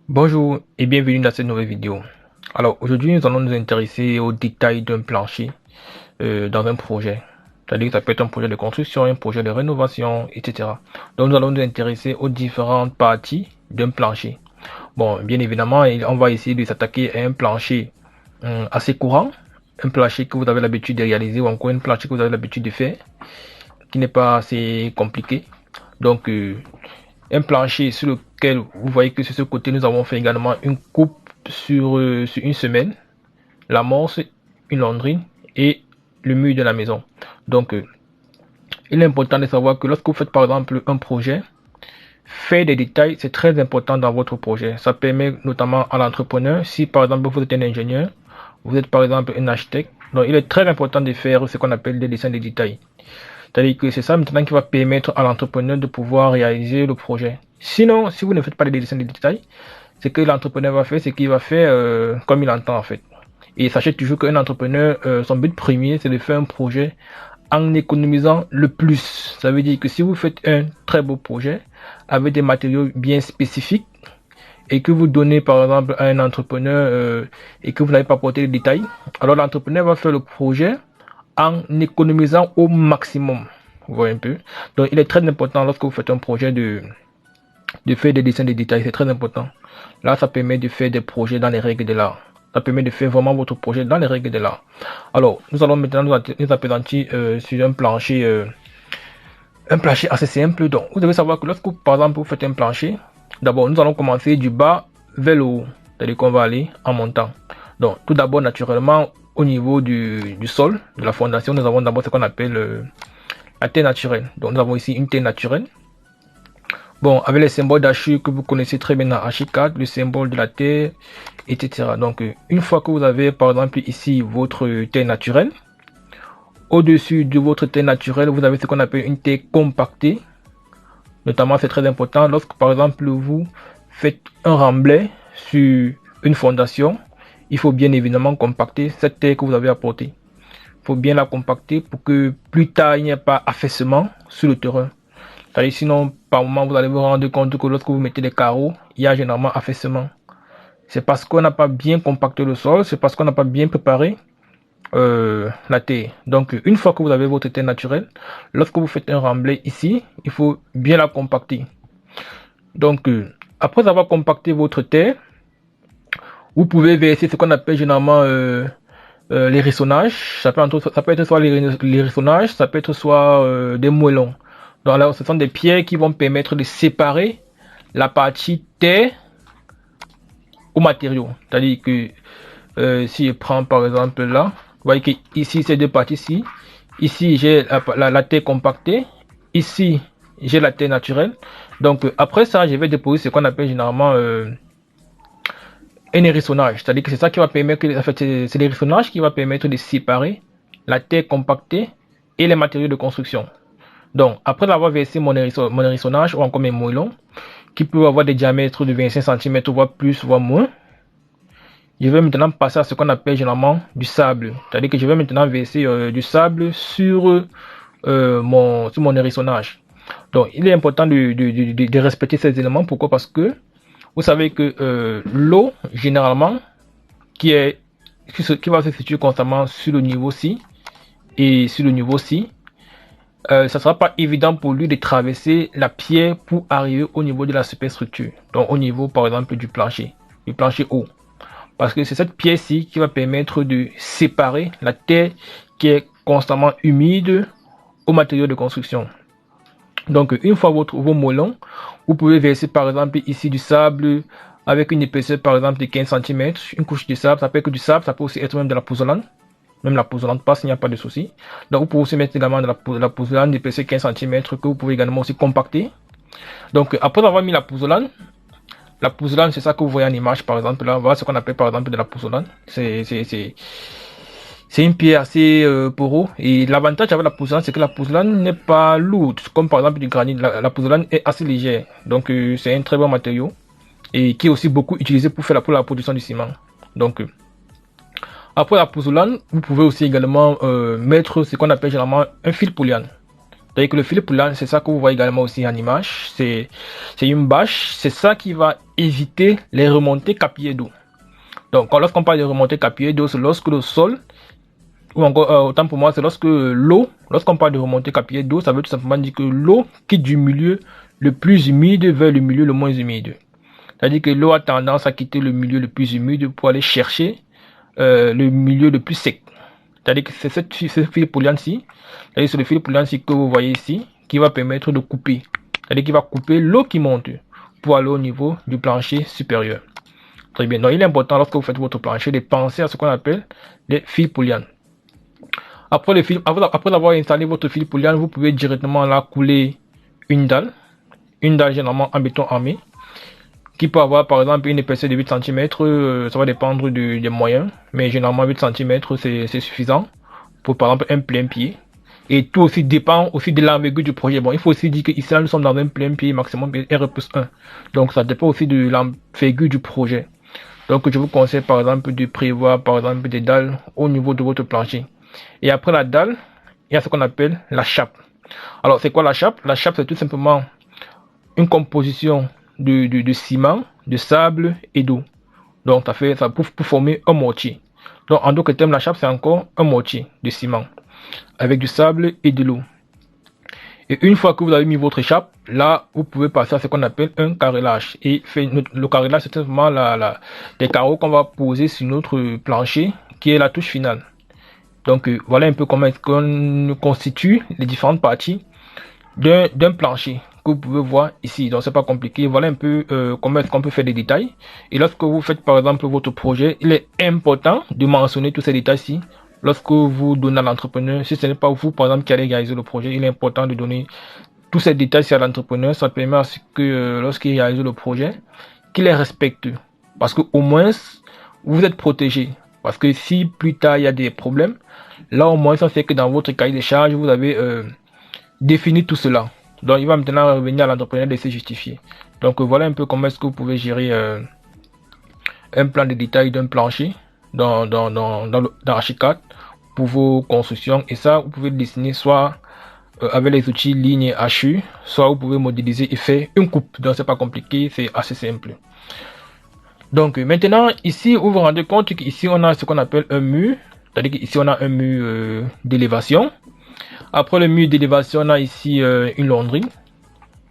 Bonjour et bienvenue dans cette nouvelle vidéo. Alors aujourd'hui nous allons nous intéresser aux détails d'un plancher dans un projet. C'est-à-dire que ça peut être un projet de construction, un projet de rénovation, etc. Donc nous allons nous intéresser aux différentes parties d'un plancher. Bon, bien évidemment, on va essayer de s'attaquer à un plancher assez courant, un plancher que vous avez l'habitude de réaliser ou encore un plancher que vous avez l'habitude de faire, qui n'est pas assez compliqué. Donc un plancher sur lequel vous voyez que sur ce côté nous avons fait également une coupe sur une semaine, l'amorce, une landrine et le mur de la maison. Donc il est important de savoir que lorsque vous faites par exemple un projet, faire des détails c'est très important dans votre projet. Ça permet notamment à l'entrepreneur, si par exemple vous êtes un ingénieur, vous êtes par exemple un architecte, donc il est très important de faire ce qu'on appelle des dessins de détails. C'est-à-dire que c'est ça maintenant qui va permettre à l'entrepreneur de pouvoir réaliser le projet. Sinon, si vous ne faites pas des dessins de détails, ce que l'entrepreneur va faire, c'est qu'il va faire comme il entend en fait. Et sachez toujours qu'un entrepreneur, son but premier, c'est de faire un projet en économisant le plus. Ça veut dire que si vous faites un très beau projet avec des matériaux bien spécifiques et que vous donnez par exemple à un entrepreneur et que vous n'avez pas apporté les détails, alors l'entrepreneur va faire le projet en économisant au maximum. Vous voyez un peu. Donc il est très important lorsque vous faites un projet de faire des dessins de détails, c'est très important. Là, ça permet de faire des projets dans les règles de l'art. Ça permet de faire vraiment votre projet dans les règles de l'art. Alors, nous allons maintenant nous appesantir sur un plancher assez simple. Donc, vous devez savoir que lorsque, par exemple, vous faites un plancher, d'abord, nous allons commencer du bas vers le haut. C'est-à-dire qu'on va aller en montant. Donc, tout d'abord, naturellement, au niveau du sol, de la fondation, nous avons d'abord ce qu'on appelle la terre naturelle. Donc, nous avons ici une terre naturelle. Bon, avec les symboles d'Achille que vous connaissez très bien dans H4, le symbole de la terre, etc. Donc, une fois que vous avez, par exemple, ici votre terre naturelle, au-dessus de votre terre naturelle, vous avez ce qu'on appelle une terre compactée. Notamment, c'est très important lorsque, par exemple, vous faites un remblai sur une fondation, il faut bien évidemment compacter cette terre que vous avez apportée. Il faut bien la compacter pour que plus tard, il n'y ait pas affaissement sur le terrain. Sinon, par moment, vous allez vous rendre compte que lorsque vous mettez des carreaux, il y a généralement affaissement. C'est parce qu'on n'a pas bien compacté le sol, c'est parce qu'on n'a pas bien préparé la terre. Donc, une fois que vous avez votre terre naturelle, lorsque vous faites un remblai ici, il faut bien la compacter. Donc, après avoir compacté votre terre, vous pouvez verser ce qu'on appelle généralement l'hérissonnage. Ça peut être soit l'hérissonnage, ça peut être soit des moellons. Donc là, ce sont des pierres qui vont permettre de séparer la partie terre au matériau. C'est-à-dire que si je prends par exemple là, vous voyez que ici c'est deux parties-ci. Ici j'ai la terre compactée. Ici j'ai la terre naturelle. Donc après ça, je vais déposer ce qu'on appelle généralement un hérissonnage. C'est-à-dire que c'est ça qui va permettre, en fait, c'est l'hérissonnage qui va permettre de séparer la terre compactée et les matériaux de construction. Donc, après avoir versé mon hérissonnage ou encore mes moellons, qui peuvent avoir des diamètres de 25 cm, voire plus, voire moins, je vais maintenant passer à ce qu'on appelle généralement du sable. C'est-à-dire que je vais maintenant verser du sable sur mon hérissonnage. Donc, il est important de respecter ces éléments. Pourquoi? Parce que vous savez que l'eau, généralement, qui va se situer constamment sur le niveau ci et sur le niveau ci, ça sera pas évident pour lui de traverser la pierre pour arriver au niveau de la superstructure. Donc au niveau par exemple du plancher haut. Parce que c'est cette pierre-ci qui va permettre de séparer la terre qui est constamment humide au matériau de construction. Donc une fois vos moellons, vous pouvez verser par exemple ici du sable avec une épaisseur par exemple de 15 cm, une couche de sable, ça peut être que du sable, ça peut aussi être même de la pouzzolane. Même la pouzzolane passe, il n'y a pas de souci. Donc vous pouvez aussi mettre également de la pouzzolane d'épaisseur 15 cm que vous pouvez également aussi compacter. Donc après avoir mis la pouzzolane c'est ça que vous voyez en image par exemple là, voilà ce qu'on appelle par exemple de la pouzzolane. C'est une pierre assez poreux et l'avantage avec la pouzzolane c'est que la pouzzolane n'est pas lourde comme par exemple du granit. La pouzzolane est assez légère, donc c'est un très bon matériau et qui est aussi beaucoup utilisé pour faire la production du ciment. Donc après la pouzzolane, vous pouvez aussi également mettre ce qu'on appelle généralement un fil polyane. C'est-à-dire que le fil poulant, c'est ça que vous voyez également aussi en image. C'est une bâche. C'est ça qui va éviter les remontées capillaires d'eau. Donc, lorsqu'on parle de remontées capillaires d'eau, c'est lorsque le sol, ou encore, autant pour moi, c'est lorsque l'eau, lorsqu'on parle de remontée capillaire d'eau, ça veut tout simplement dire que l'eau quitte du milieu le plus humide vers le milieu le moins humide. C'est-à-dire que l'eau a tendance à quitter le milieu le plus humide pour aller chercher le milieu le plus sec. C'est-à-dire que c'est ce fil poulant-ci, c'est le fil poulant-ci que vous voyez ici, qui va permettre de couper. C'est-à-dire qu'il va couper l'eau qui monte pour aller au niveau du plancher supérieur. Très bien. Donc, il est important lorsque vous faites votre plancher de penser à ce qu'on appelle les fils pouliens. Après avoir installé votre fil poulian, vous pouvez directement là couler une dalle généralement en béton armé, qui peut avoir par exemple une épaisseur de 8 cm, ça va dépendre des moyens, mais généralement 8 cm c'est suffisant pour par exemple un plein pied. Et tout aussi dépend aussi de l'envergure du projet. Bon, il faut aussi dire qu'ici nous sommes dans un plein pied maximum R+1, donc ça dépend aussi de l'envergure du projet. Donc je vous conseille par exemple de prévoir par exemple des dalles au niveau de votre plancher. Et après la dalle, il y a ce qu'on appelle la chape. Alors c'est quoi la chape? La chape c'est tout simplement une composition de ciment, de sable et d'eau. Donc ça fait ça pour former un mortier. Donc en d'autres termes, la chape c'est encore un mortier de ciment avec du sable et de l'eau. Et une fois que vous avez mis votre chape, là vous pouvez passer à ce qu'on appelle un carrelage. Et le carrelage c'est tout simplement des carreaux qu'on va poser sur notre plancher qui est la touche finale. Donc voilà un peu comment est-ce qu'on constitue les différentes parties d'un plancher que vous pouvez voir ici. Donc c'est pas compliqué. Voilà un peu comment est-ce qu'on peut faire des détails. Et lorsque vous faites par exemple votre projet, il est important de mentionner tous ces détails-ci. Lorsque vous donnez à l'entrepreneur, si ce n'est pas vous par exemple qui allez réaliser le projet, il est important de donner tous ces détails à l'entrepreneur. Ça permet à ce que lorsqu'il réalise le projet, qu'il les respecte. Parce que au moins vous êtes protégé. Parce que si plus tard il y a des problèmes, là au moins ça fait que dans votre cahier de charges vous avez défini tout cela. Donc il va maintenant revenir à l'entrepreneur de se justifier. Donc voilà un peu comment est-ce que vous pouvez gérer un plan de détail d'un plancher dans Archicad pour vos constructions. Et ça vous pouvez le dessiner soit avec les outils ligne HU, soit vous pouvez modéliser et faire une coupe. Donc c'est pas compliqué, c'est assez simple. Donc maintenant ici vous vous rendez compte qu'ici on a ce qu'on appelle un mur, c'est-à-dire qu'ici on a un mur d'élévation. Après le mur d'élévation on a ici une laundrie.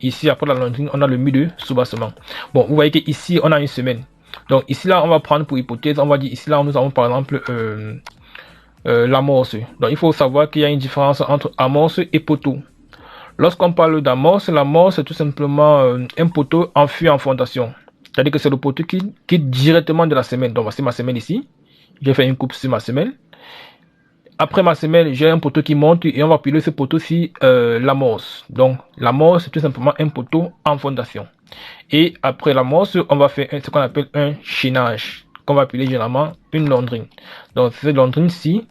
Ici après la laundrie on a le mur de soubassement. Bon vous voyez qu'ici on a une semaine. Donc ici là on va prendre pour hypothèse, on va dire ici là nous avons par exemple l'amorce. Donc il faut savoir qu'il y a une différence entre amorce et poteau. Lorsqu'on parle d'amorce, l'amorce c'est tout simplement un poteau enfui en fondation. C'est-à-dire que c'est le poteau qui quitte directement de la semelle. Donc voici ma semelle ici. J'ai fait une coupe sur ma semelle. Après ma semelle, j'ai un poteau qui monte et on va piler ce poteau sur l'amorce. Donc l'amorce c'est tout simplement un poteau en fondation. Et après l'amorce, on va faire ce qu'on appelle un chaînage, qu'on va appeler généralement une laundrine. Donc c'est cette laundrine-ci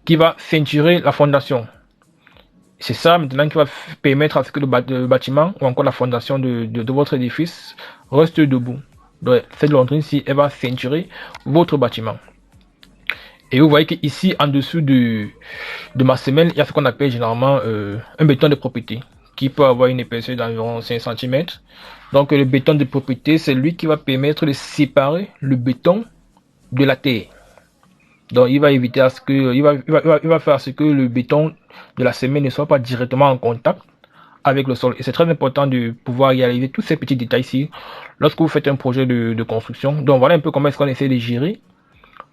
qui va ceinturer la fondation. C'est ça maintenant qui va permettre à ce que le bâtiment ou encore la fondation de votre édifice reste debout. Donc cette laundrine-ci, elle va ceinturer votre bâtiment. Et vous voyez qu'ici, en dessous de ma semelle, il y a ce qu'on appelle généralement un béton de propriété qui peut avoir une épaisseur d'environ 5 cm. Donc le béton de propriété, c'est lui qui va permettre de séparer le béton de la terre. Donc il va éviter à ce que il va faire ce que le béton de la semelle ne soit pas directement en contact avec le sol. Et c'est très important de pouvoir réaliser tous ces petits détails ici lorsque vous faites un projet de construction. Donc voilà un peu comment est-ce qu'on essaie de gérer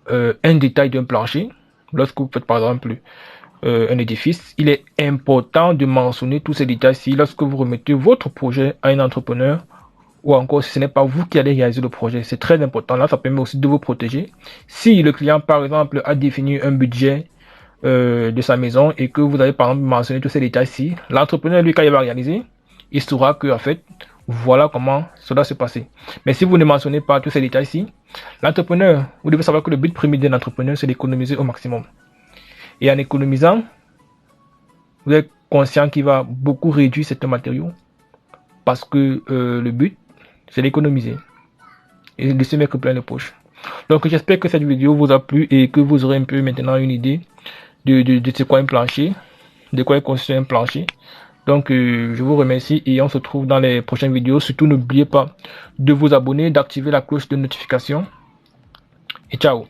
un détail d'un plancher. Lorsque vous faites par exemple un édifice, il est important de mentionner tous ces détails-ci lorsque vous remettez votre projet à un entrepreneur ou encore si ce n'est pas vous qui allez réaliser le projet. C'est très important. Là, ça permet aussi de vous protéger. Si le client, par exemple, a défini un budget de sa maison et que vous avez, par exemple, mentionné tous ces détails-ci, l'entrepreneur, lui, quand il va réaliser, il saura que, en fait, voilà comment cela se passer. Mais si vous ne mentionnez pas tous ces détails-ci, l'entrepreneur, vous devez savoir que le but premier d'un entrepreneur, c'est d'économiser au maximum. Et en économisant, vous êtes conscient qu'il va beaucoup réduire certains matériaux parce que le but, c'est d'économiser et de se mettre plein de poches. Donc j'espère que cette vidéo vous a plu et que vous aurez un peu maintenant une idée de ce qu'est un plancher de quoi construire un plancher. Donc, je vous remercie et on se retrouve dans les prochaines vidéos. Surtout, n'oubliez pas de vous abonner, d'activer la cloche de notification. Et ciao!